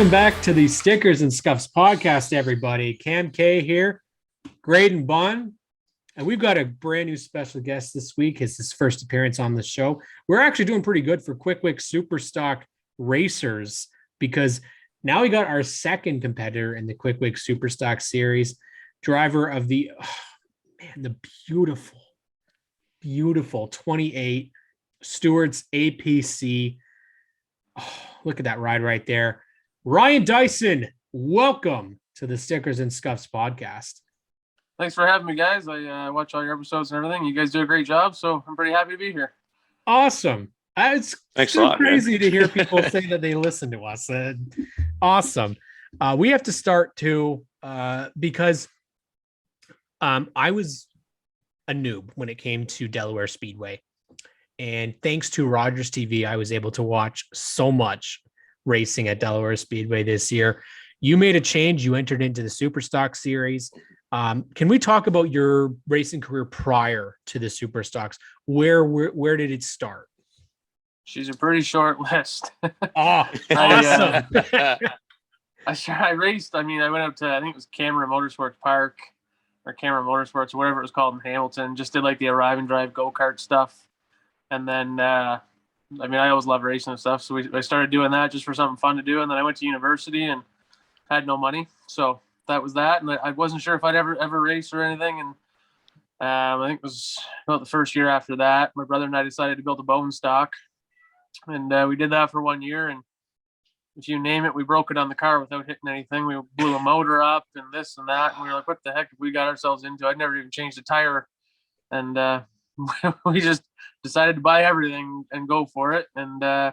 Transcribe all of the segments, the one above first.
Welcome back to the Stickers and Scuffs podcast, everybody. Cam K here, Graydon Bunn, and we've got a brand new special guest this week. It's his first appearance on the show. We're actually doing pretty good for Quick Wick Superstock racers because now we got our second competitor in the Quick Wick Superstock series, driver of the beautiful 28 Stewart's APC. Oh, look at that ride right there. Ryan Dyson, welcome to the Stickers and Scuffs podcast. Thanks for having me, guys. I watch all your episodes and everything. You guys do a great job, so I'm pretty happy to be here. Awesome. It's so crazy to hear people say that they listen to us. Awesome. We have to start too because I was a noob when it came to Delaware Speedway. And thanks to Rogers TV, I was able to watch so much racing at Delaware Speedway this year. You made a change. You entered into the Superstock series. Can we talk about your racing career prior to the Superstocks? Where did it start? She's a pretty short list. Oh, awesome. I raced. I went up to, I think it was Cameron Motorsports Park or Cameron Motorsports or whatever it was called in Hamilton. Just did like the arrive and drive go-kart stuff. And then, I always love racing and stuff. So I started doing that just for something fun to do. And then I went to university and had no money. So that was that. And I wasn't sure if I'd ever race or anything. And I think it was about the first year after that, my brother and I decided to build a bone stock. And we did that for 1 year. And if you name it, we broke it on the car without hitting anything. We blew a motor up and this and that. And we were like, what the heck have we got ourselves into? I'd never even changed a tire. And we just decided to buy everything and go for it. And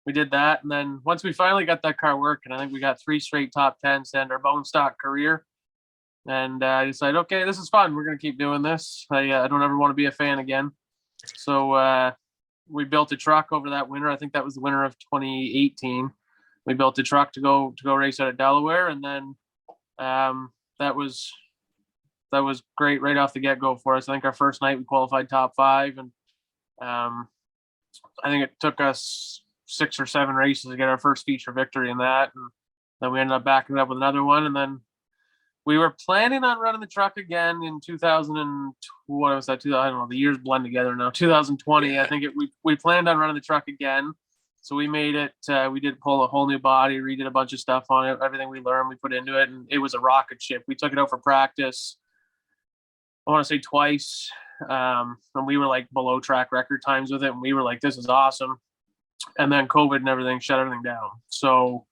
we did that. And then once we finally got that car working, I think we got 3 straight top 10s to end our bone stock career. And I decided, okay, this is fun. We're going to keep doing this. I don't ever want to be a fan again. So we built a truck over that winter. I think that was the winter of 2018. We built a truck to go race out of Delaware. And then that was great right off the get-go for us. I think our first night we qualified top 5. And I think it took us 6 or 7 races to get our first feature victory in that. And then we ended up backing it up with another one. And then we were planning on running the truck again in 2000 and what was that? I don't know. The years blend together now. 2020. Yeah. I think we planned on running the truck again. So we made it. We did pull a whole new body, redid a bunch of stuff on it. Everything we learned, we put into it, and it was a rocket ship. We took it out for practice, I want to say twice. And we were like below track record times with it. And we were like, this is awesome. And then COVID and everything shut everything down. So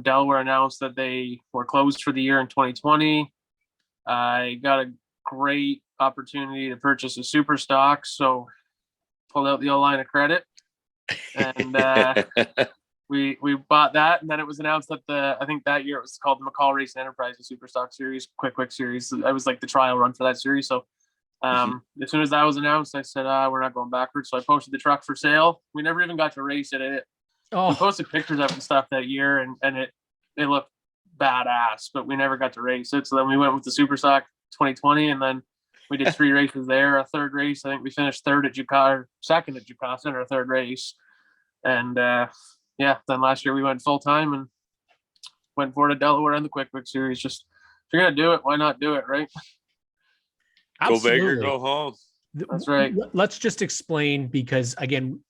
Delaware announced that they were closed for the year in 2020. I got a great opportunity to purchase a super stock. So pulled out the old line of credit and we bought that. And then it was announced that I think that year it was called the McCall Racing Enterprises Superstock Series, Quick Series. I was like the trial run for that series. So as soon as that was announced, I said, we're not going backwards. So I posted the truck for sale. We never even got to race it. We posted pictures of it and stuff that year, and it looked badass, but we never got to race it. So then we went with the Superstock 2020, and then we did 3 races there. Our third race, I think we finished second at Jukasa in our third race. And then last year we went full time and went for it at Delaware and the Quick Series. Just if you're gonna do it, why not do it, right? Absolutely. Go big or go home. That's right. Let's just explain, because again,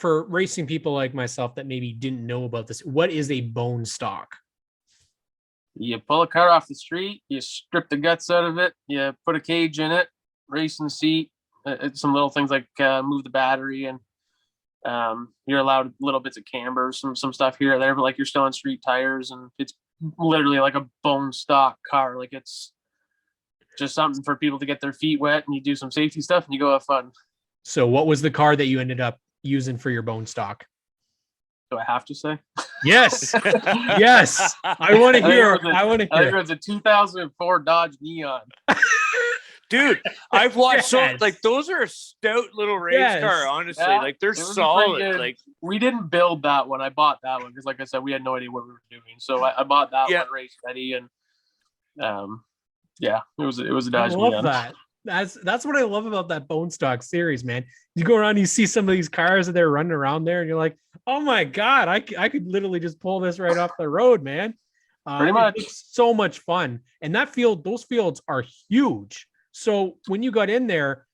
for racing people like myself that maybe didn't know about this, what is a bone stock? You pull a car off the street, you strip the guts out of it, you put a cage in it, racing seat, some little things like move the battery, and you're allowed little bits of camber, some stuff here or there, but like you're still on street tires, and it's literally like a bone stock car. Like it's just something for people to get their feet wet, and you do some safety stuff and you go have fun. So what was the car that you ended up using for your bone stock? Do I have to say? Yes. Yes. I want to hear. I think it was a 2004 Dodge Neon. Dude, I've watched those are a stout little race car, honestly. Yeah, like they're solid. Like we didn't build that one. I bought that one because, like I said, we had no idea what we were doing. So I bought that one race ready, and it was a Dodge Neon. I love that. That's what I love about that bone stock series, man. You go around, you see some of these cars that they're running around there, and you're like, Oh my God. I could literally just pull this right off the road, man. Pretty much. It's so much fun. And those fields are huge. So when you got in there,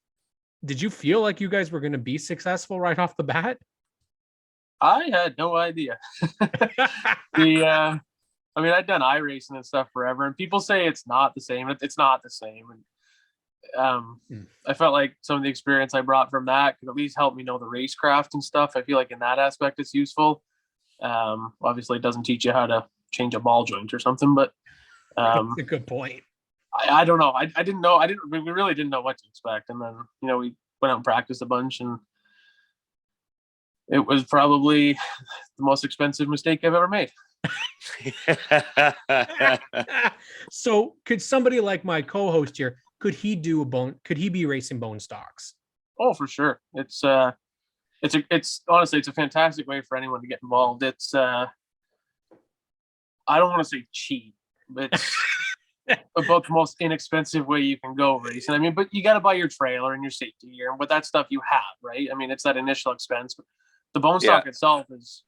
did you feel like you guys were going to be successful right off the bat? I had no idea. I mean, I'd done iRacing and stuff forever, and people say it's not the same. It's not the same. And I felt like some of the experience I brought from that could at least help me know the racecraft and stuff. I feel like in that aspect, it's useful. Obviously, it doesn't teach you how to change a ball joint or something, but that's a good point. I don't know. I didn't know. We really didn't know what to expect. And then, we went out and practiced a bunch, and it was probably the most expensive mistake I've ever made. So could somebody like my co-host here, could he be racing bone stocks? Oh, for sure. It's honestly, it's a fantastic way for anyone to get involved. It's, I don't want to say cheap, but it's about the most inexpensive way you can go racing. I mean, but you got to buy your trailer and your safety gear, but that stuff you have, right? I mean, it's that initial expense. But the bone stock itself is,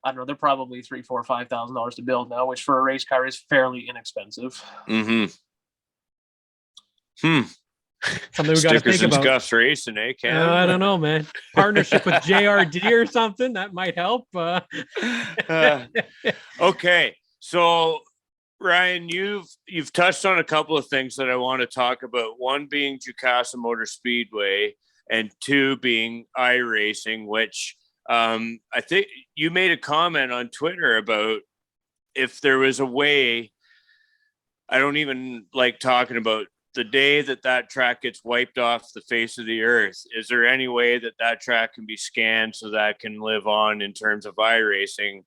I don't know, they're probably $3,000, $4,000, $5,000 to build now, which for a race car is fairly inexpensive. Mm-hmm. Something we got to think about. Scuffs racing, eh, Cam? I don't know, man. Partnership with JRD or something that might help. Okay, so Ryan, you've touched on a couple of things that I want to talk about. One being Jukasa Motor Speedway, and two being iRacing, which I think you made a comment on Twitter about if there was a way. I don't even like talking about the day that track gets wiped off the face of the earth. Is there any way that track can be scanned so that can live on in terms of iRacing?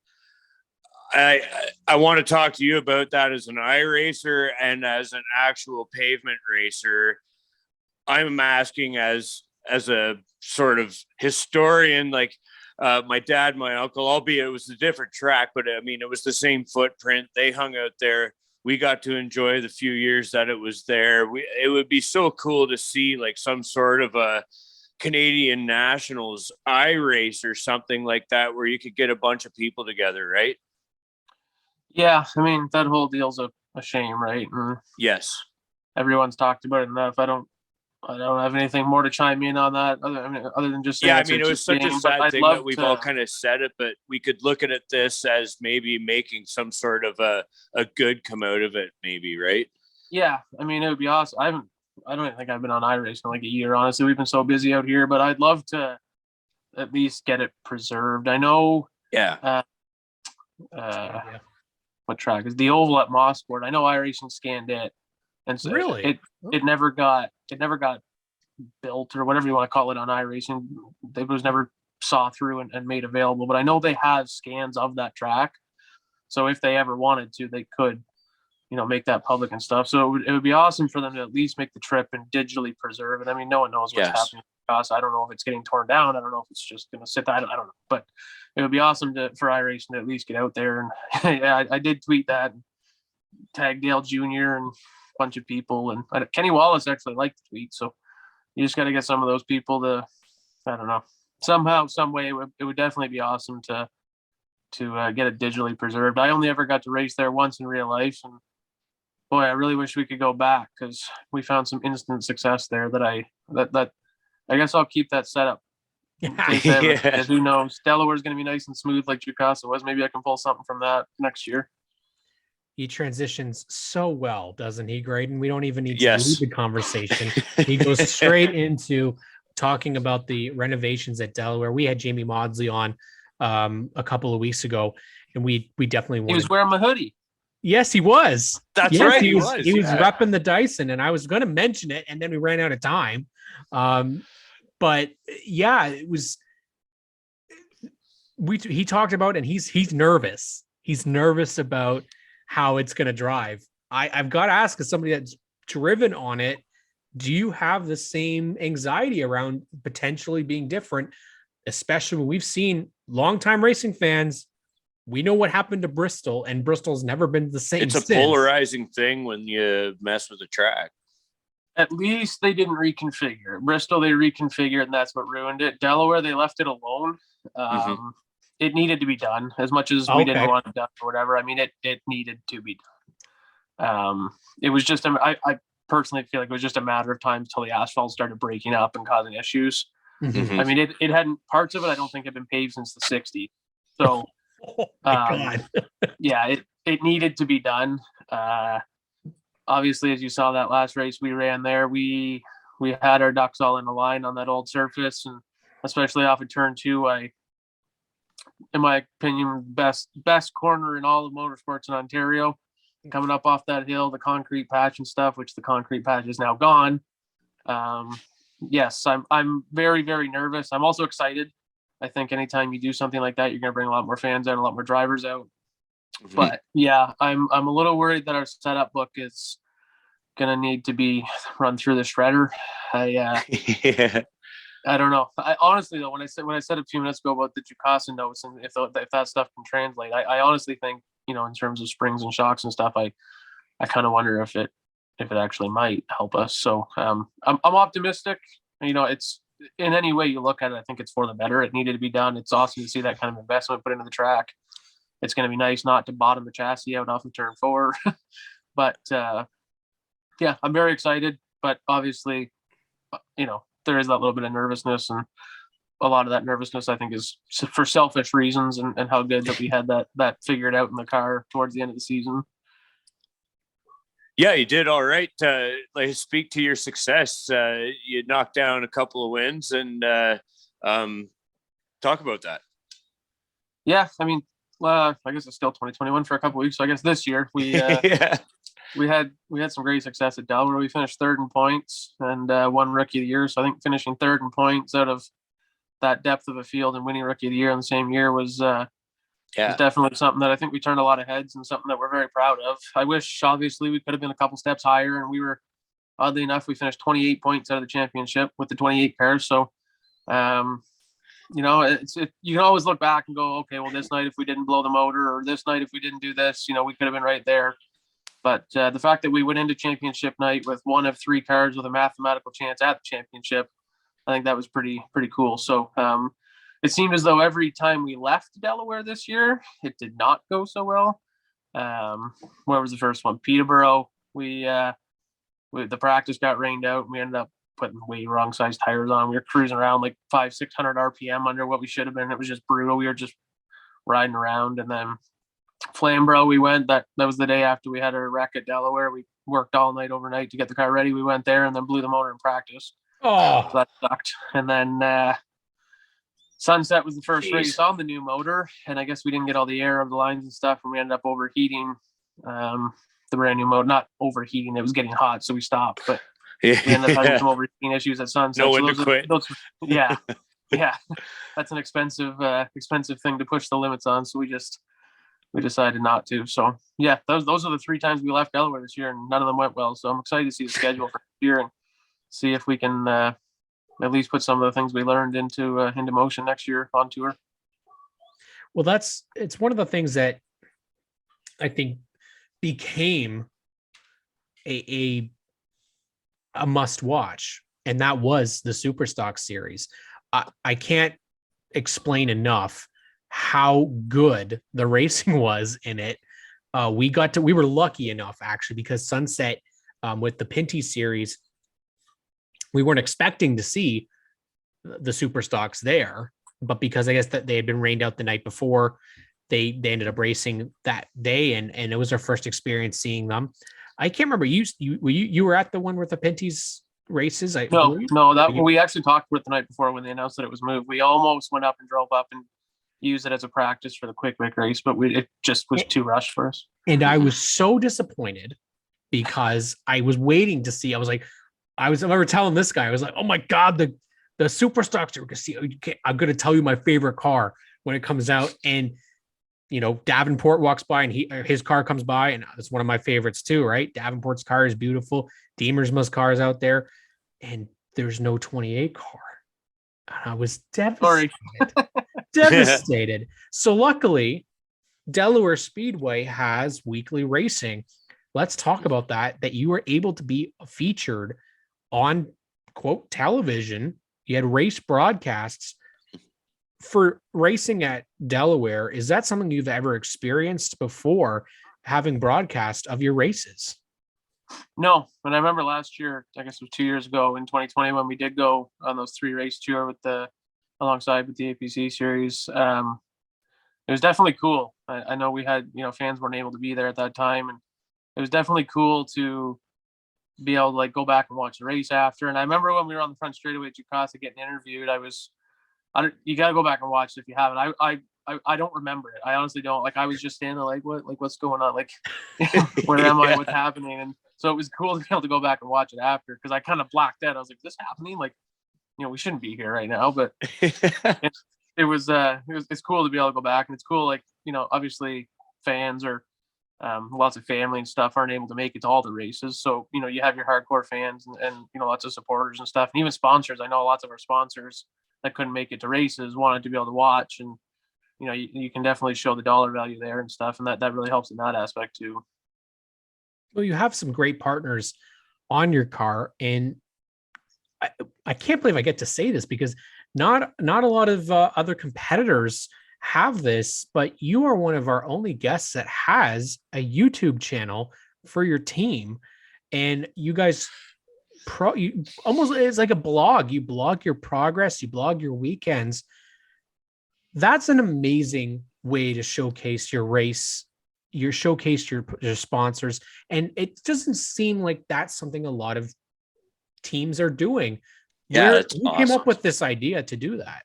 I want to talk to you about that as an iRacer and as an actual pavement racer. I'm asking as a sort of historian, like my dad, my uncle, albeit it was a different track, but I mean, it was the same footprint. They hung out there. We got to enjoy the few years that it was there. It would be so cool to see like some sort of a Canadian Nationals iRace or something like that, where you could get a bunch of people together, right? Yeah, I mean, that whole deal's a shame, right? And yes, everyone's talked about it enough. I don't have anything more to chime in on that other than just saying, I mean, it was such a sad thing that we've all kind of said it, but we could look at this as maybe making some sort of a good come out of it, maybe, right? Yeah, I mean, it would be awesome. I don't even think I've been on iRacing in like a year, honestly. We've been so busy out here, but I'd love to at least get it preserved. I know. Yeah. What track is the oval at Mossport? I know iRacing scanned it, and so really it never got built or whatever you want to call it on iRacing. It was never saw through and made available. But I know they have scans of that track, so if they ever wanted to, they could, make that public and stuff. So it would be awesome for them to at least make the trip and digitally preserve it. I mean, no one knows what's happening to us. I don't know if it's getting torn down. I don't know if it's just going to sit there. I don't know. But it would be awesome for iRacing to at least get out there. And yeah, I did tweet that, and tag Dale Jr. and a bunch of people. And Kenny Wallace actually liked the tweet. So you just got to get some of those people to, I don't know, somehow, some way, it would definitely be awesome to get it digitally preserved. I only ever got to race there once in real life, and boy, I really wish we could go back because we found some instant success there that I guess I'll keep that set up. Yeah. Who knows? Delaware's going to be nice and smooth like Jukasa was. Maybe I can pull something from that next year. He transitions so well, doesn't he, Graydon? We don't even need to lead the conversation. He goes straight into talking about the renovations at Delaware. We had Jamie Maudsley on a couple of weeks ago, and we definitely wanted. He was wearing my hoodie. Yes, he was. That's right. He was repping the Dyson, and I was going to mention it, and then we ran out of time. But yeah, it was. He talked about, and he's nervous. He's nervous about how it's going to drive. I've got to ask, as somebody that's driven on it, do you have the same anxiety around potentially being different, especially when we've seen longtime racing fans? We know what happened to Bristol, and Bristol's never been the same. It's a polarizing thing when you mess with the track. At least they didn't reconfigure. Bristol, they reconfigured, and that's what ruined it. Delaware, they left it alone. it needed to be done as much as we didn't want it done or whatever. I mean, it needed to be done. It was just, I personally feel like it was just a matter of time until the asphalt started breaking up and causing issues. Mm-hmm. I mean, it hadn't, parts of it, I don't think had been paved since the 60s. So, God. yeah, it needed to be done. Obviously, as you saw that last race we ran there, we had our ducks all in a line on that old surface, and especially off of turn 2, in my opinion, best corner in all of motorsports in Ontario. Coming up off that hill, the concrete patch and stuff, which the concrete patch is now gone. Yes, I'm very, very nervous. I'm also excited. I think anytime you do something like that, you're going to bring a lot more fans out, a lot more drivers out. Mm-hmm. But yeah, I'm a little worried that our setup book is going to need to be run through the shredder. Yeah. I don't know. I honestly, though, when I said a few minutes ago about the Jukasa notes and if that stuff can translate, I honestly think, in terms of springs and shocks and stuff, I kind of wonder if it actually might help us. So I'm optimistic. It's, in any way you look at it, I think it's for the better. It needed to be done. It's awesome to see that kind of investment put into the track. It's going to be nice not to bottom the chassis out off of turn 4, but yeah, I'm very excited. But obviously, there is that little bit of nervousness, and a lot of that nervousness, I think, is for selfish reasons and how good that we had that figured out in the car towards the end of the season. Yeah, you did all right. Speak to your success. You knocked down a couple of wins, and talk about that. Yeah, I mean, I guess it's still 2021 for a couple of weeks. So I guess this year we we had some great success at Delaware. We finished 3rd in points and won Rookie of the Year. So I think finishing 3rd in points out of that depth of a field and winning Rookie of the Year in the same year was definitely something that I think we turned a lot of heads and something that we're very proud of. I wish, obviously, we could have been a couple steps higher, and we were, oddly enough, we finished 28 points out of the championship with the 28 cars. So, you can always look back and go, okay, well, this night if we didn't blow the motor, or this night if we didn't do this, we could have been right there. But the fact that we went into championship night with one of 3 cars with a mathematical chance at the championship, I think that was pretty cool. So it seemed as though every time we left Delaware this year, it did not go so well. Where was the first one? Peterborough. The practice got rained out, and we ended up putting way wrong size tires on. We were cruising around like 500-600 RPM under what we should have been. It was just brutal. We were just riding around. And then Flamborough, we went. That was the day after we had our wreck at Delaware. We worked all night overnight to get the car ready. We went there and then blew the motor in practice. Oh, so that sucked. And then Sunset was the first race on the new motor, and I guess we didn't get all the air of the lines and stuff, and we ended up overheating the brand new motor. Not overheating; it was getting hot, so we stopped. But we ended up having some overheating issues at Sunset. No one to quit. Yeah, that's an expensive thing to push the limits on. So we decided not to. So yeah, those are the 3 times we left Delaware this year, and none of them went well. So I'm excited to see the schedule for this year and see if we can at least put some of the things we learned into motion next year on tour. Well, it's one of the things that I think became a must watch, and that was the Superstock series. I can't explain enough how good the racing was in it. We were lucky enough, actually, because Sunset with the Pinty series, we weren't expecting to see the Superstocks there, but because I guess that they had been rained out the night before, they ended up racing that day, and it was our first experience seeing them. I can't remember, you were at the one with the Pinty's races? No, that we actually talked with the night before when they announced that it was moved. We almost went up and drove up and used it as a practice for the quick race, but it just was too rushed for us. And I was so disappointed because I was waiting to see. I remember telling this guy, I was like, oh my God, the Superstocks you're gonna see. I'm gonna tell you my favorite car when it comes out. And Davenport walks by and his car comes by, and it's one of my favorites too, right? Davenport's car is beautiful. Deemersma's car is out there, and there's no 28 car. And I was devastated. So luckily, Delaware Speedway has weekly racing. Let's talk about that you were able to be featured on, quote, television. You had race broadcasts for racing at Delaware, is that something you've ever experienced before, having broadcast of your races? No, but I remember last year, I guess it was 2 years ago in 2020, when we did go on those 3 race tour alongside with the APC series. It was definitely cool. I know we had, fans weren't able to be there at that time, and it was definitely cool to be able to like go back and watch the race after. And I remember when we were on the front straightaway at Jukasa getting interviewed, you got to go back and watch it if you haven't. I don't remember it. I honestly don't. Like, I was just standing there like, what's going on? Like, where am I? What's happening? And so it was cool to be able to go back and watch it after, because I kind of blacked out. I was like, is this happening? Like, we shouldn't be here right now. But it's cool to be able to go back, and it's cool. Like, obviously fans or lots of family and stuff aren't able to make it to all the races. So, you have your hardcore fans and lots of supporters and stuff, and even sponsors. I know lots of our sponsors that couldn't make it to races wanted to be able to watch, and you can definitely show the dollar value there and stuff, and that really helps in that aspect too. Well, you have some great partners on your car, and I can't believe I get to say this, because not a lot of other competitors have this, but you are one of our only guests that has a YouTube channel for your team, and you guys you almost, it's like a blog. You blog your progress, you blog your weekends. That's an amazing way to showcase your race. You showcase your sponsors, and it doesn't seem like that's something a lot of teams are doing. Yeah, that's you awesome. Came up with this idea to do that.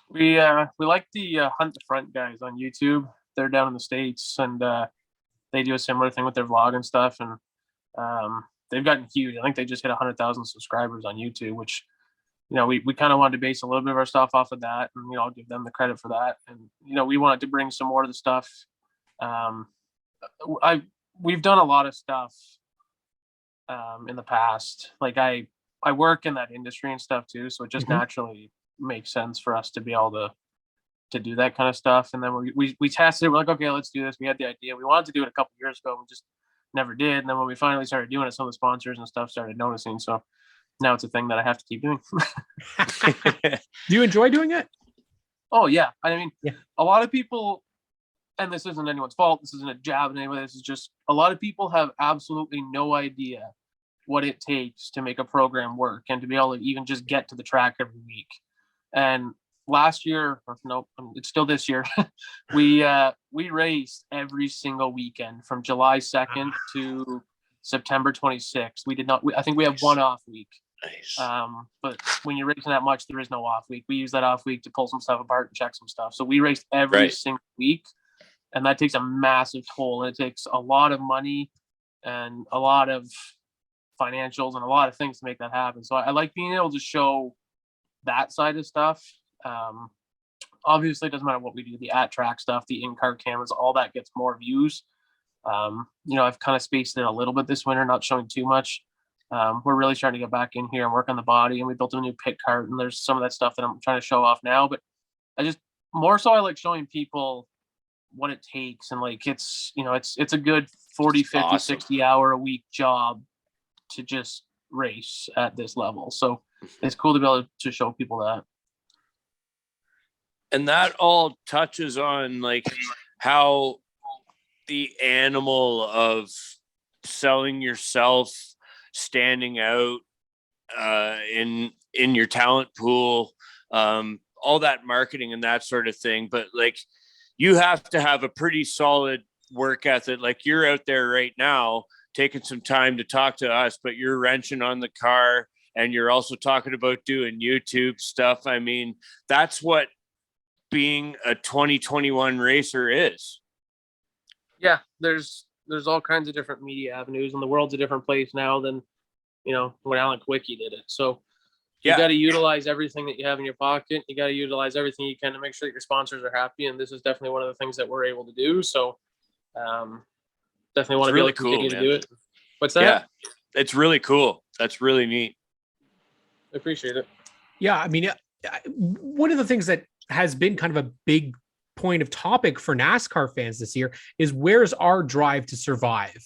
We like the Hunt the Front guys on YouTube. They're down in the States, and they do a similar thing with their vlog and stuff, and they've gotten huge. I think they just hit 100,000 subscribers on YouTube, which, we kind of wanted to base a little bit of our stuff off of that, and I'll give them the credit for that. And we wanted to bring some more of the stuff. We've done a lot of stuff in the past. Like, I work in that industry and stuff too, so it just naturally makes sense for us to be able to do that kind of stuff. And then we tested it. We're like, okay, let's do this. We had the idea. We wanted to do it a couple of years ago. We just never did. And then when we finally started doing it, some of the sponsors and stuff started noticing. So now it's a thing that I have to keep doing. Do you enjoy doing it? Oh yeah. I mean, a lot of people, and this isn't anyone's fault, this isn't a jab at anyone, this is just, a lot of people have absolutely no idea what it takes to make a program work and to be able to even just get to the track every week. And last year, or no, it's still this year, we raced every single weekend from July 2nd to September 26th. I think we have one off week. Nice. But when you're racing that much, there is no off week. We use that off week to pull some stuff apart and check some stuff. So we raced every single week, and that takes a massive toll. And it takes a lot of money and a lot of financials and a lot of things to make that happen. So I like being able to show that side of stuff. Obviously, it doesn't matter what we do, the at-track stuff, the in-car cameras, all that gets more views. I've kind of spaced it a little bit this winter, not showing too much. We're really trying to get back in here and work on the body, and we built a new pit cart, and there's some of that stuff that I'm trying to show off now. But I like showing people what it takes, and like it's a good 40, 50, 60 hour a week job to just race at this level. So it's cool to be able to show people that. And that all touches on like how the animal of selling yourself, standing out in your talent pool, all that marketing and that sort of thing. But like, you have to have a pretty solid work ethic. Like, you're out there right now taking some time to talk to us, but you're wrenching on the car, and you're also talking about doing YouTube stuff. I mean, that's what being a 2021 racer is. Yeah, there's all kinds of different media avenues, and the world's a different place now than when Alan Kwiecki did it. So you got to utilize everything that you have in your pocket. You got to utilize everything you can to make sure that your sponsors are happy, and this is definitely one of the things that we're able to do. So definitely want to be able to continue to do it. What's that? Yeah, it's really cool. That's really neat. I appreciate it. Yeah, I mean, one of the things that has been kind of a big point of topic for NASCAR fans this year is, where's our drive to survive,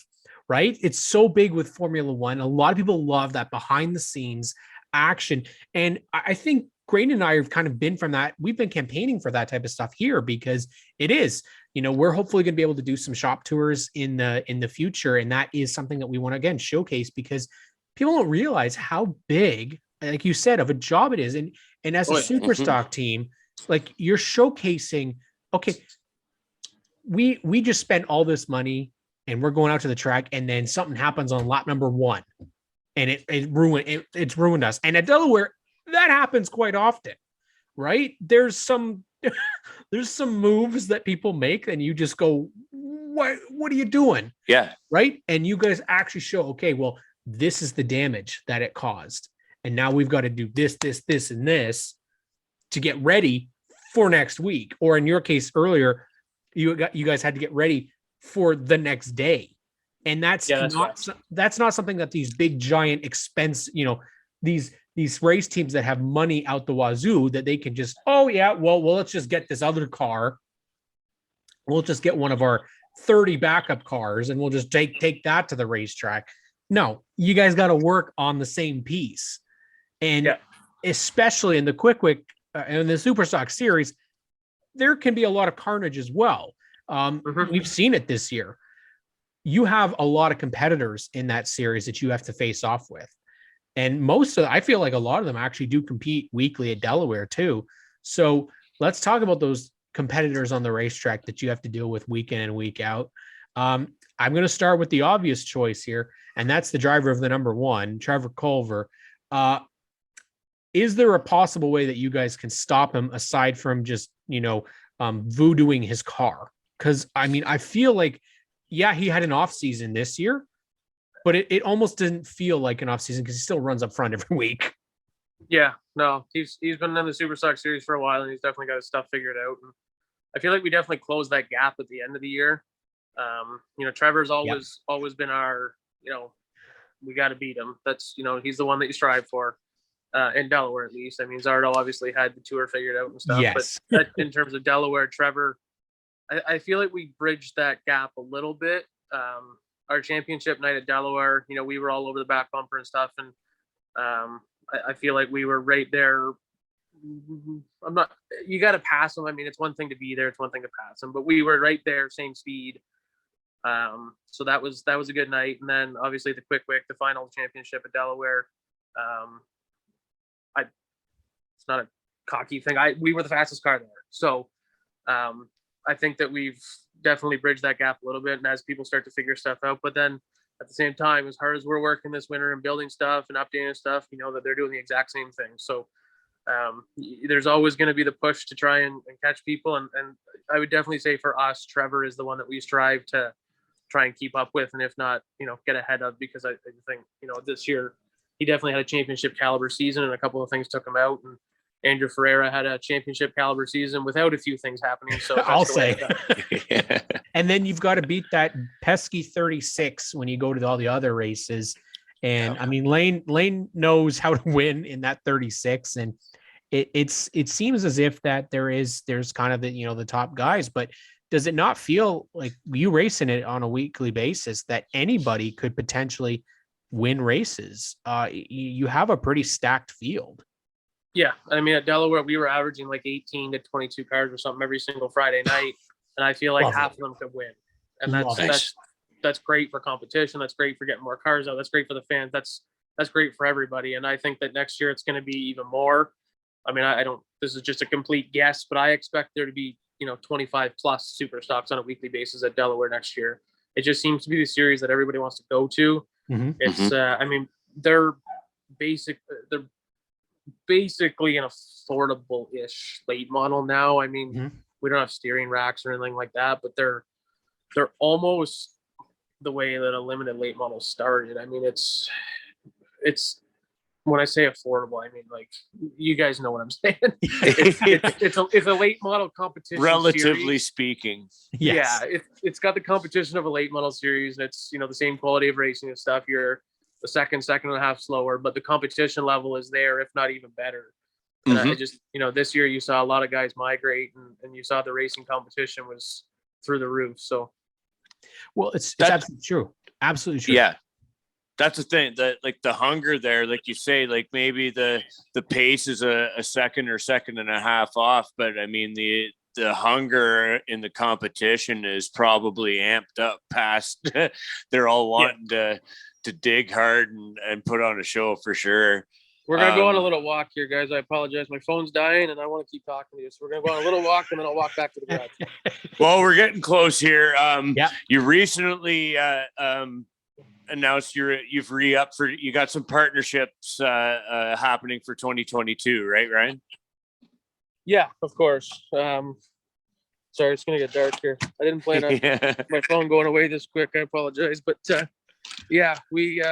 right? It's so big with Formula One. A lot of people love that behind the scenes action. And I think Graydon and I have kind of been from that. We've been campaigning for that type of stuff here because it is, we're hopefully going to be able to do some shop tours in the future. And that is something that we want to, again, showcase because people don't realize how big, like you said, of a job it is. And as a super stock team, like you're showcasing, okay, we just spent all this money and we're going out to the track and then something happens on lap number 1 and it's ruined us. And at Delaware, that happens quite often, right? There's some moves that people make and you just go, what are you doing? Yeah. Right. And you guys actually show, okay, well, this is the damage that it caused. And now we've got to do this, and this to get ready for next week. Or in your case earlier, you guys had to get ready for the next day. And that's not something that these big giant expense, these race teams that have money out the wazoo that they can just, let's just get this other car. We'll just get one of our 30 backup cars and we'll just take that to the racetrack. No, you guys got to work on the same piece. And especially in the quick in the Super Stock series, there can be a lot of carnage as well. We've seen it this year. You have a lot of competitors in that series that you have to face off with. And I feel like a lot of them actually do compete weekly at Delaware too. So let's talk about those competitors on the racetrack that you have to deal with week in and week out. I'm going to start with the obvious choice here, and that's the driver of the number 1, Trevor Culver. Is there a possible way that you guys can stop him aside from just, voodooing his car? Because, I feel like, he had an off season this year, but it almost didn't feel like an off season because he still runs up front every week. Yeah, no, he's been in the Super Stock series for a while, and he's definitely got his stuff figured out. And I feel like we definitely closed that gap at the end of the year. Trevor's always been our, we got to beat him. That's, he's the one that you strive for. In Delaware, at least. Zardo obviously had the tour figured out and stuff. Yes. But in terms of Delaware, Trevor, I feel like we bridged that gap a little bit. Our championship night at Delaware, we were all over the back bumper and stuff. And I feel like we were right there. You got to pass them. It's one thing to be there. It's one thing to pass them. But we were right there, same speed. So that was a good night. And then obviously the the final championship at Delaware. It's not a cocky thing. We were the fastest car there. So I think that we've definitely bridged that gap a little bit. And as people start to figure stuff out, but then at the same time, as hard as we're working this winter and building stuff and updating stuff, that they're doing the exact same thing. So there's always going to be the push to try and catch people. And I would definitely say for us, Trevor is the one that we strive to try and keep up with. And if not, get ahead of, because I think, this year he definitely had a championship caliber season and a couple of things took him out. And Andrew Ferreira had a championship caliber season without a few things happening. So I'll say, and then you've got to beat that pesky 36 when you go to all the other races. And Lane knows how to win in that 36. And it seems as if that there's kind of the top guys, but does it not feel like you racing it on a weekly basis that anybody could potentially win races? You have a pretty stacked field. Yeah, at Delaware, we were averaging like 18 to 22 cars or something every single Friday night, and I feel like half of them could win. And that's great for competition. That's great for getting more cars out. That's great for the fans. That's great for everybody. And I think that next year it's going to be even more. I don't. This is just a complete guess, but I expect there to be 25 plus super stocks on a weekly basis at Delaware next year. It just seems to be the series that everybody wants to go to. Mm-hmm. It's they're basically an affordable-ish late model now. We don't have steering racks or anything like that, but they're almost the way that a limited late model started. It's when I say affordable, like you guys know what I'm saying. It's a late model competition, relatively series. Speaking. Yes. Yeah, it's got the competition of a late model series, and it's the same quality of racing and stuff. You're the second and a half slower, but the competition level is there, if not even better. And I just, this year you saw a lot of guys migrate, and you saw the racing competition was through the roof. So, well, it's absolutely true. Absolutely true. Yeah. that's the thing, that like the hunger there, like you say, like maybe the pace is a second or second and a half off, but I mean the hunger in the competition is probably amped up past they're all wanting to dig hard and put on a show for sure. We're gonna go on a little walk here, guys. I apologize. My phone's dying and I want to keep talking to you. So we're gonna go on a little walk and then I'll walk back to the garage. Well, we're getting close here. You recently announced you've re-upped for, you got some partnerships happening for 2022, right, Ryan? Yeah, of course. Sorry, it's gonna get dark here. I didn't plan on my phone going away this quick. I apologize, but yeah, we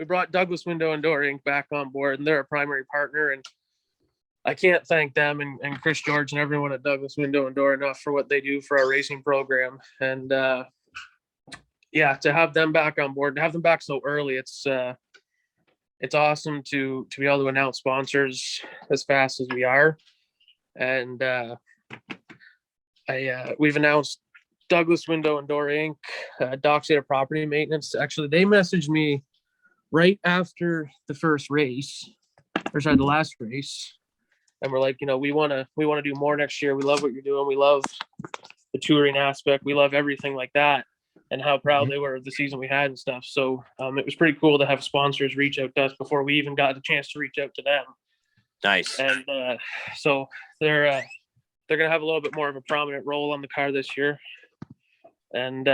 brought Douglas Window and Door Inc. back on board, and they're a primary partner. And I can't thank them and Chris George and everyone at Douglas Window and Door enough for what they do for our racing program. And yeah, to have them back on board, to have them back so early, it's awesome to be able to announce sponsors as fast as we are. And we've announced Douglas Window and Door Inc., Dock State Property Maintenance. Actually, they messaged me right after the last race, and we're like, we want to do more next year. We love what you're doing. We love the touring aspect. We love everything like that, and how proud they were of the season we had and stuff. So it was pretty cool to have sponsors reach out to us before we even got the chance to reach out to them. Nice. And so they're gonna have a little bit more of a prominent role on the car this year. And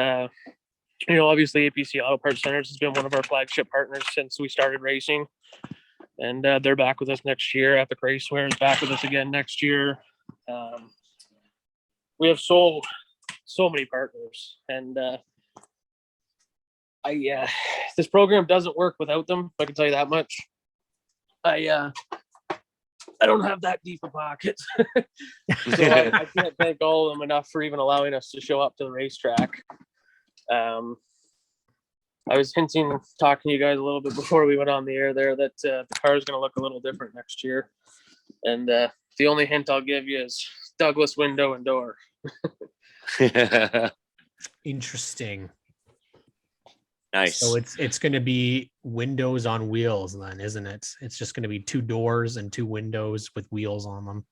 obviously APC Auto Parts Centers has been one of our flagship partners since we started racing, and they're back with us next year. Epic Raceware is back with us again next year. We have so many partners, and this program doesn't work without them. I can tell you that much. I don't have that deep a pocket, so I can't thank all of them enough for even allowing us to show up to the racetrack. I was talking to you guys a little bit before we went on the air there, that the car is going to look a little different next year. And the only hint I'll give you is Douglas Window and Door. Interesting. Nice. So it's going to be windows on wheels then, isn't it? It's just going to be two doors and two windows with wheels on them.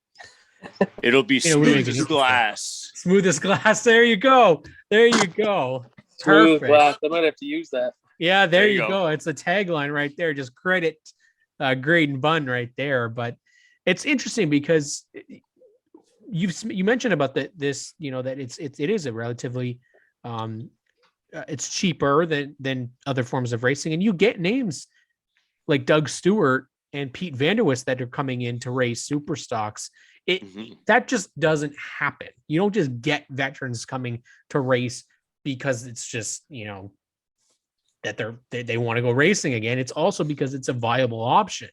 It'll be smooth as glass. Smooth as glass. There you go. Smooth glass. I might have to use that. Yeah, there you go. It's a tagline right there. Just credit Grade and Bun right there. But it's interesting because you mentioned about this, that it is a relatively it's cheaper than other forms of racing, and you get names like Doug Stewart and Pete Vanderwist that are coming in to race super stocks. That just doesn't happen. You don't just get veterans coming to race because it's just, that they want to go racing again. It's also because it's a viable option,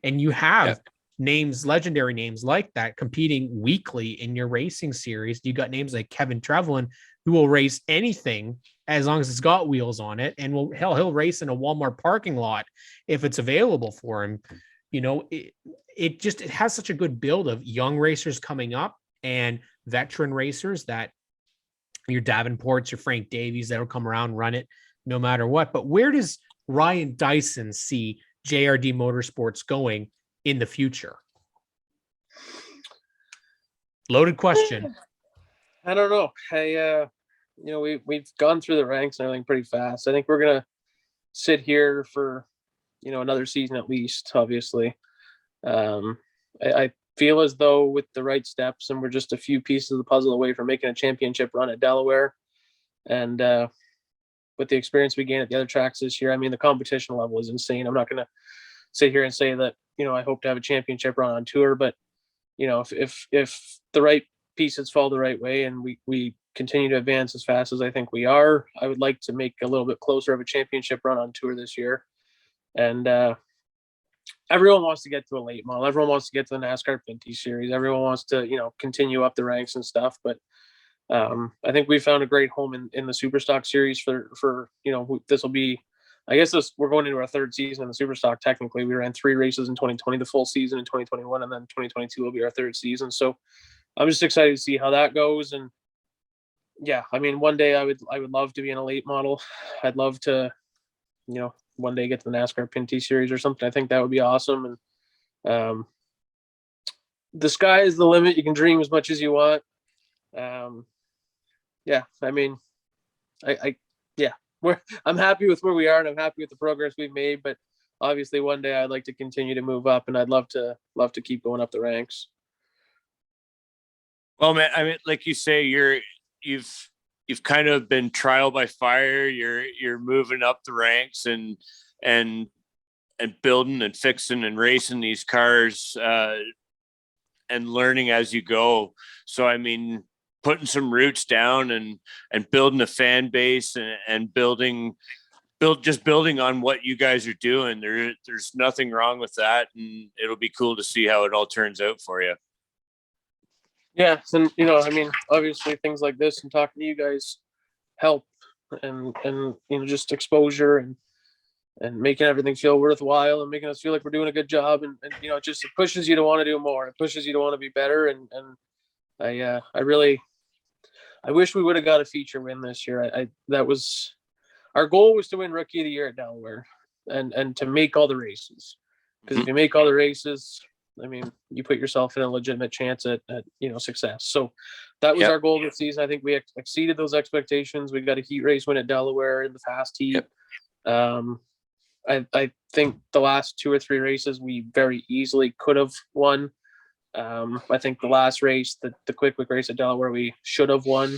and you have names, legendary names like that competing weekly in your racing series. You got names like Kevin Trevelyan, who will race anything as long as it's got wheels on it, and he'll race in a Walmart parking lot if it's available for him. It has such a good build of young racers coming up and veteran racers, that your Davenports, your Frank Davies, that'll come around, run it no matter what. But where does Ryan Dyson see JRD Motorsports going in the future? Loaded question. I don't know. We've gone through the ranks and everything pretty fast. I think we're gonna sit here for another season at least. Obviously, I feel as though with the right steps, and we're just a few pieces of the puzzle away from making a championship run at Delaware, and with the experience we gained at the other tracks this year, I mean, the competition level is insane. I'm not gonna sit here and say that I hope to have a championship run on tour, but if the right pieces fall the right way and we continue to advance as fast as I think we are, I would like to make a little bit closer of a championship run on tour this year. And everyone wants to get to a late model. Everyone wants to get to the NASCAR Pinty Series. Everyone wants to, continue up the ranks and stuff. But I think we found a great home in the Superstock Series for this will be, I guess we're going into our third season in the Superstock. Technically, we ran 3 races in 2020, the full season in 2021, and then 2022 will be our third season. So I'm just excited to see how that goes. And yeah, I mean, one day I would love to be in a late model. I'd love to, one day get to the NASCAR Pinty Series or something. I think that would be awesome. And the sky is the limit. You can dream as much as you want. Yeah, I mean, I'm happy with where we are, and I'm happy with the progress we've made. But obviously, one day I'd like to continue to move up, and I'd love to keep going up the ranks. Well, man, I mean, like you say, you've kind of been trial by fire. You're moving up the ranks and building and fixing and racing these cars and learning as you go. So, I mean, putting some roots down and building a fan base and building on what you guys are doing. There's nothing wrong with that. And it'll be cool to see how it all turns out for you. Yeah. And, you know, I mean, obviously things like this and talking to you guys help and, you know, just exposure and making everything feel worthwhile and making us feel like we're doing a good job. And you know, it pushes you to want to do more. It pushes you to want to be better. And I wish we would have got a feature win this year. That was our goal, was to win Rookie of the Year at Delaware and to make all the races. Because if you make all the races, I mean, you put yourself in a legitimate chance at you know, success. So that was our goal this season. I think we exceeded those expectations. We got a heat race win at Delaware in the fast heat. I think the last 2 or 3 races we very easily could have won. I think the last race, the quick race at Delaware, we should have won,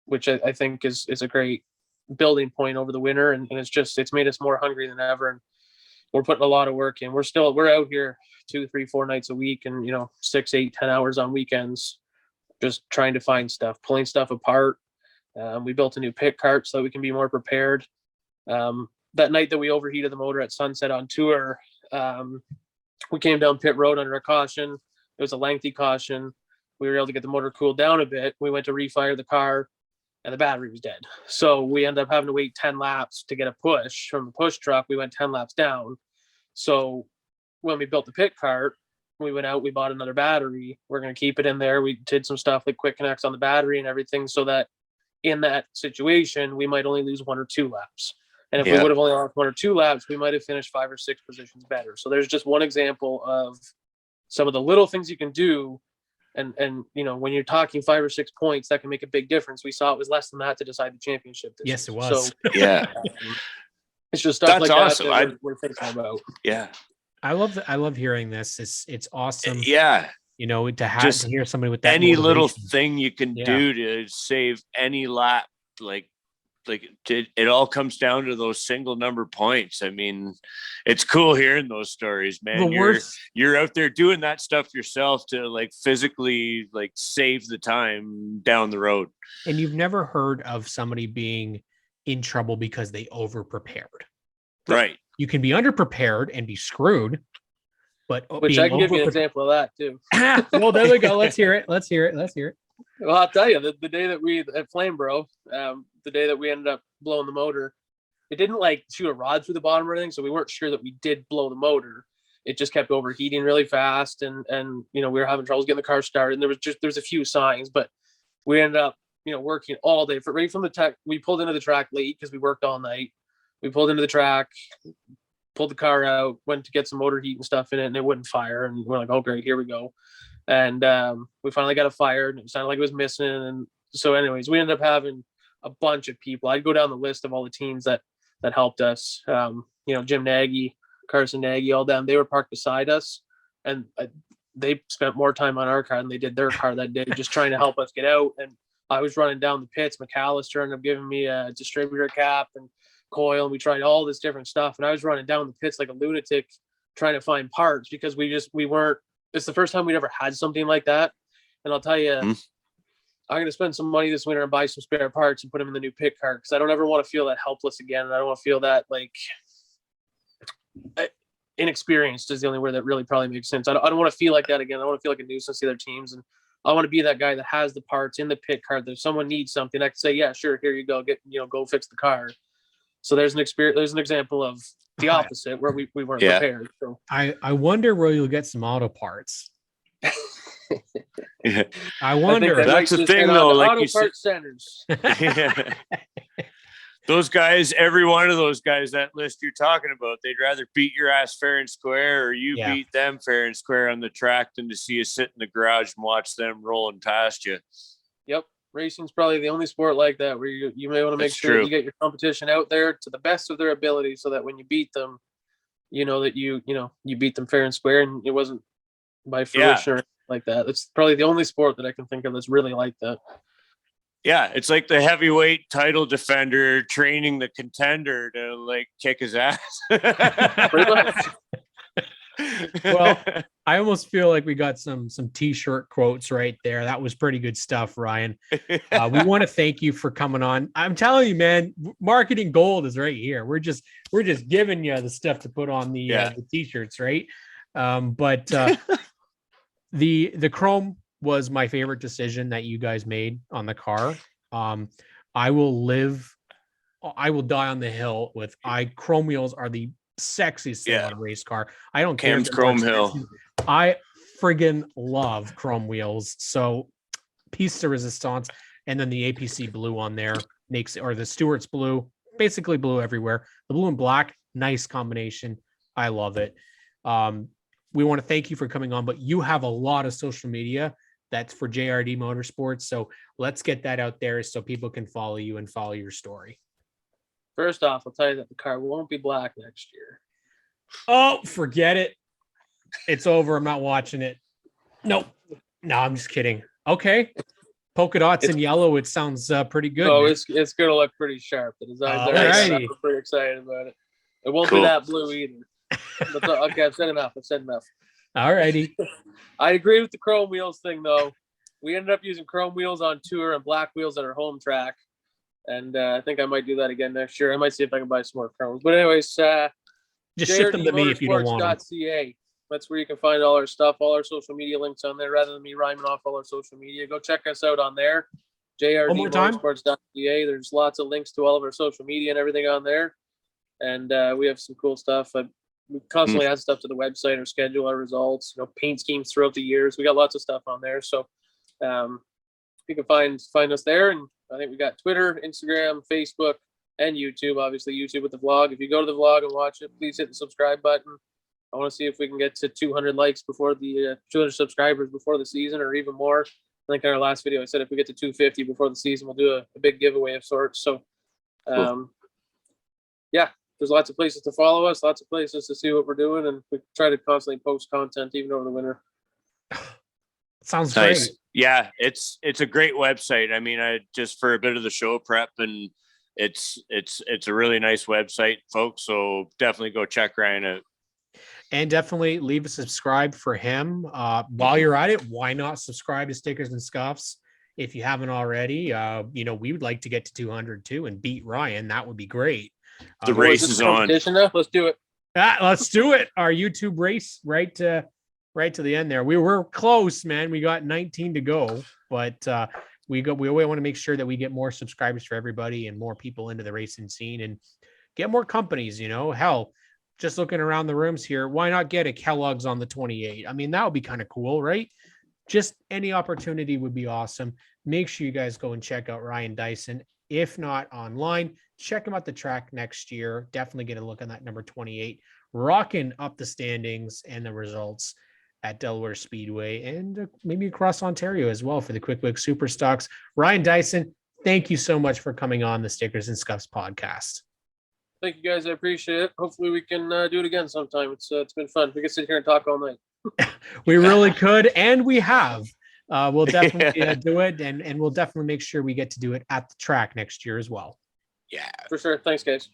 which I think is a great building point over the winter. And it's made us more hungry than ever. And we're putting a lot of work in. We're out here 2, 3, 4 nights a week and, you know, 6, 8, 10 hours on weekends, just trying to find stuff, pulling stuff apart. We built a new pit cart so that we can be more prepared. That night that we overheated the motor at Sunset on tour, we came down pit road under a caution. It was a lengthy caution. We were able to get the motor cooled down a bit. We went to refire the car and the battery was dead. So we ended up having to wait 10 laps to get a push from the push truck. We went 10 laps down. So when we built the pit cart, we went out, we bought another battery. We're going to keep it in there. We did some stuff like quick connects on the battery and everything so that in that situation, we might only lose 1 or 2 laps. And if we would have only lost 1 or 2 laps, we might have finished 5 or 6 positions better. So there's just one example of some of the little things you can do. And you know, when you're talking 5 or 6 points, that can make a big difference. We saw it was less than that to decide the championship. Yes, it was. So, it's just stuff like awesome. that we're thinking about. Yeah. I love hearing this. It's awesome. Yeah. You know, to hear somebody with that any motivation. little thing you can do to save any lap, like it all comes down to those single number points. I mean, it's cool hearing those stories, man. You're out there doing that stuff yourself to like physically like save the time down the road. And you've never heard of somebody being in trouble because they over prepared. Right. You can be underprepared and be screwed, but which I can give you an example of that too. Well, there we go. Let's hear it. Well, I'll tell you, the day that we at Flamebro, the day that we ended up blowing the motor, it didn't like shoot a rod through the bottom or anything, so we weren't sure that we did blow the motor. It just kept overheating really fast, and you know, we were having troubles getting the car started. And there's a few signs, but we ended up, you know, working all day right from the tech. We pulled into the track late because we worked all night. We pulled into the track, pulled the car out, went to get some motor heat and stuff in it, and it wouldn't fire. And we're like, oh great, here we go. And we finally got it fired, and it sounded like it was missing. And so anyways, we ended up having a bunch of people. I'd go down the list of all the teams that helped us. You know, Jim Nagy, Carson Nagy, all them, they were parked beside us, and they spent more time on our car than they did their car that day, just trying to help us get out. And I was running down the pits. McAllister ended up giving me a distributor cap and coil, and we tried all this different stuff. And I was running down the pits like a lunatic trying to find parts because we weren't. It's the first time we'd ever had something like that. And I'll tell you, I'm going to spend some money this winter and buy some spare parts and put them in the new pit cart, because I don't ever want to feel that helpless again. And I don't want to feel that like inexperienced is the only word that really probably makes sense. I don't want to feel like that again. I want to feel like a nuisance to the other teams. And I want to be that guy that has the parts in the pit cart that if someone needs something, I can say, yeah, sure, here you go. Go fix the car. So there's an example of the opposite where we weren't prepared. So I wonder where you'll get some auto parts. I wonder. That's the thing, though. Like auto parts centers. Those guys, every one of those guys, that list you're talking about, they'd rather beat your ass fair and square, or you beat them fair and square on the track, than to see you sit in the garage and watch them rolling past you. Yep. Racing's probably the only sport like that where you may want to make sure that you get your competition out there to the best of their ability, so that when you beat them, you know that you beat them fair and square, and it wasn't by fruition or like that. It's probably the only sport that I can think of that's really like that. Yeah, it's like the heavyweight title defender training the contender to like kick his ass. Well, I almost feel like we got some t-shirt quotes right there. That was pretty good stuff, Ryan. We want to thank you for coming on. I'm telling you, man, marketing gold is right here. We're just giving you the stuff to put on the t-shirts, right? But the chrome was my favorite decision that you guys made on the car. I will die on the hill with chrome wheels are the sexiest thing on a race car. I don't care. Cam's Chrome Hill. I friggin' love chrome wheels. So piece de resistance, and then the APC blue on there makes, or the Stewart's blue, basically blue everywhere. The blue and black, nice combination. I love it. We want to thank you for coming on, but you have a lot of social media that's for JRD Motorsports. So let's get that out there so people can follow you and follow your story. First off, I'll tell you that the car won't be black next year. Oh, forget it. It's over. I'm not watching it. Nope. No, I'm just kidding. Okay. Polka dots and yellow. It sounds pretty good. Oh, it's going to look pretty sharp. The design's there. I'm pretty excited about it. It won't be that blue either. But okay, I've said enough. All righty. I agree with the chrome wheels thing, though. We ended up using chrome wheels on tour and black wheels at our home track. And I think I might do that again next year. I might see if I can buy some more chromes. But anyways, just ship them to me if you don't want them. .ca. That's where you can find all our stuff, all our social media links on there. Rather than me rhyming off all our social media, go check us out on there. JRDmotorsports.ca. There's lots of links to all of our social media and everything on there. And we have some cool stuff. We constantly add stuff to the website, or schedule our results, paint schemes throughout the years. We got lots of stuff on there. So you can find us there. And I think we got Twitter, Instagram, Facebook, and YouTube. Obviously, YouTube with the vlog. If you go to the vlog and watch it, please hit the subscribe button. I want to see if we can get to 200 likes before the 200 subscribers before the season, or even more. I think in our last video, I said if we get to 250 before the season, we'll do a big giveaway of sorts. So, there's lots of places to follow us, lots of places to see what we're doing, and we try to constantly post content even over the winter. Sounds nice. Great. Yeah, it's a great website. I mean, I just for a bit of the show prep, and it's a really nice website, folks. So definitely go check Ryan out. And definitely leave a subscribe for him. While you're at it, why not subscribe to Stickers and Scuffs if you haven't already? We would like to get to 200 too and beat Ryan. That would be great. The race is on. Let's do it. Let's do it. Our YouTube race right to the end there. We were close, man. We got 19 to go, but we always want to make sure that we get more subscribers for everybody and more people into the racing scene and get more companies. Hell, just looking around the rooms here, why not get a Kellogg's on the 28? I mean, that would be kind of cool, right? Just any opportunity would be awesome. Make sure you guys go and check out Ryan Dyson. If not online, check him out the track next year. Definitely get a look on that number 28, rocking up the standings and the results at Delaware Speedway and maybe across Ontario as well for the Quick Wick Super Stocks. Ryan Dyson, thank you so much for coming on the Stickers and Scuffs podcast. Thank you, guys. I appreciate it. Hopefully we can do it again sometime. It's been fun. We can sit here and talk all night. We really could, and we have. We'll definitely do it, and we'll definitely make sure we get to do it at the track next year as well. Yeah, for sure. Thanks, guys.